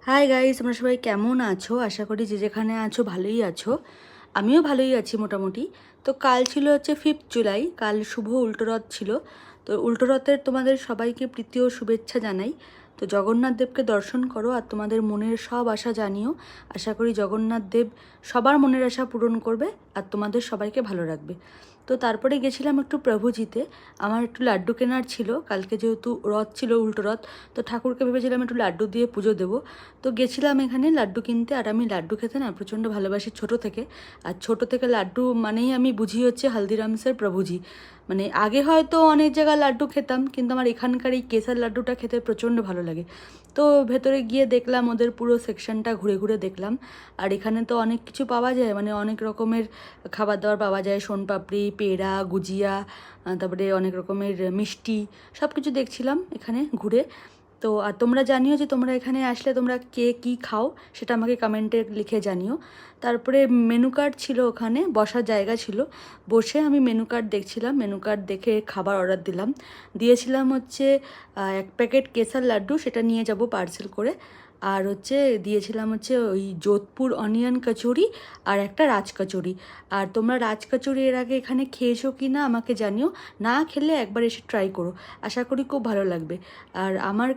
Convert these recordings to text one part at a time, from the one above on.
Hi guys, তোমরা সবাই কেমন আছো? আশা করি যে যেখানে আছো ভালোই আছো। আমিও ভালোই আছি মোটামুটি। তো কাল ছিল হচ্ছে 5th জুলাই, কাল শুভ উল্টোরথ ছিল। তো উল্টোরথের তোমাদের সবাইকে প্রীতি ও শুভেচ্ছা জানাই। তো জগন্নাথ দেবকে দর্শন করো আর তোমাদের মনের সব আশা জানিও। আশা করি জগন্নাথ দেব সবার মনের আশা পূরণ করবে আর তোমাদের সবাইকে ভালো রাখবে। তো তারপরে গেছিলাম একটু প্রভুজিতে। আমার একটু লাড্ডু কেনার ছিল, কালকে যেহেতু রথ ছিল, উল্টো রথ। তো ঠাকুরকে ভেবেছিলাম একটু লাড্ডু দিয়ে পুজো দেবো। তো গেছিলাম এখানে লাড্ডু কিনতে। আর আমি লাড্ডু খেতে না প্রচণ্ড ভালোবাসি ছোটো থেকে। আর ছোটো থেকে লাড্ডু মানেই আমি বুঝি হচ্ছে হালদিরামসের প্রভুজি। মানে আগে হয়তো অনেক জায়গায় লাড্ডু খেতাম, কিন্তু আমার এখানকার এই কেসার লাড্ডুটা খেতে প্রচণ্ড ভালো লাগে। তো ভেতরে গিয়ে দেখলাম ওদের পুরো সেকশনটা ঘুরে ঘুরে দেখলাম। আর এখানে তো অনেক কিছু পাওয়া যায়, মানে অনেক রকমের খাবার দাবার পাওয়া যায়, সোনপাপড়ি, পেড়া, গুজিয়া, তারপরে অনেক রকমের মিষ্টি, সব কিছু দেখছিলাম এখানে ঘুরে। তো আর তোমরা জানিও যে তোমরা এখানে আসলে তোমরা কে কী খাও, সেটা আমাকে কমেন্টে লিখে জানিও। তারপরে মেনু কার্ড ছিল, ওখানে বসার জায়গা ছিল, বসে আমি মেনু কার্ড দেখছিলাম। মেনু কার্ড দেখে খাবার অর্ডার দিয়েছিলাম হচ্ছে 1 প্যাকেট কেসার লাড্ডু, সেটা নিয়ে যাব পার্সেল করে। আর হচ্ছে দিয়েছিলাম হচ্ছে ওই যোধপুর অনিয়ন কচুরি আর একটা রাজ কচুরি। আর তোমরা রাজ কচুরি এর আগে এখানে খেয়েছো কি না আমাকে জানিও। না খেলে একবার এসে ট্রাই করো, আশা করি খুব ভালো লাগবে। আর আমার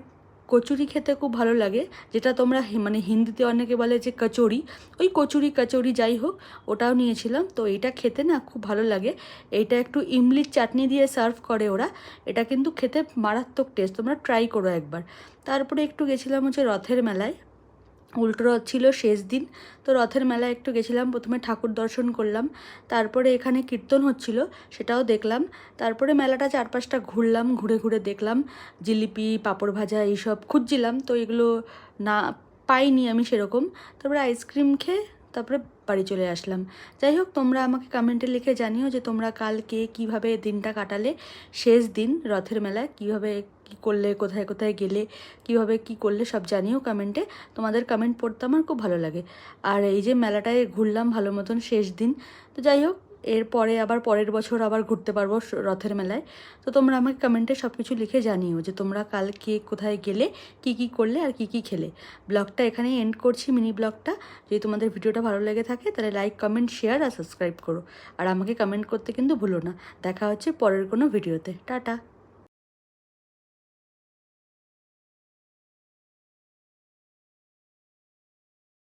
কচুরি খেতে খুব ভালো লাগে, যেটা তোমরা মানে হিন্দিতে অনেকে বলে যে কচুরি, ওই কচুরি কচুরি যাই হোক, ওটাও নিয়েছিলাম। তো এটা খেতে না খুব ভালো লাগে। এইটা একটু ইমলির চাটনি দিয়ে সার্ভ করে ওরা। এটা কিন্তু খেতে মারাত্মক টেস্ট, তোমরা ট্রাই করো একবার। তারপরে একটু গেছিলাম হচ্ছে রথের মেলায়। উল্টো রথ ছিল শেষ দিন। তো রথের মেলায় একটু গেছিলাম, প্রথমে ঠাকুর দর্শন করলাম, তারপরে এখানে কীর্তন হচ্ছিল সেটাও দেখলাম। তারপরে মেলাটা চারপাশটা ঘুরলাম, ঘুরে ঘুরে দেখলাম জিলিপি, পাঁপড় ভাজা এইসব খুঁজছিলাম, তো এগুলো না পাইনি আমি সেরকম। তারপরে আইসক্রিম খেয়ে তারপরে বাড়ি চলে আসলাম। যাই হোক, তোমরা আমাকে কমেন্টে লিখে জানিও যে তোমরা কালকে কীভাবে দিনটা কাটালে, শেষ দিন রথের মেলায় কীভাবে কী করলে, কোথায় কোথায় গেলে, কীভাবে কী করলে সব জানিও কমেন্টে। তোমাদের কমেন্ট পড়তে আমার খুব ভালো লাগে। আর এই যে মেলাটায় ঘুরলাম ভালো মতন শেষ দিন। তো যাই হোক, এরপরে আবার পরের বছর আবার ঘুরতে পারবো রথের মেলায়। তো তোমরা আমাকে কমেন্টে সব কিছু লিখে জানিও যে তোমরা কাল কে কোথায় গেলে, কী কী করলে আর কী কী খেলে। ব্লগটা এখানেই এন্ড করছি, মিনি ব্লগটা। যদি তোমাদের ভিডিওটা ভালো লেগে থাকে তাহলে লাইক, কমেন্ট, শেয়ার আর সাবস্ক্রাইব করো। আর আমাকে কমেন্ট করতে কিন্তু ভুলো না। দেখা হচ্ছে পরের কোনো ভিডিওতে। টাটা।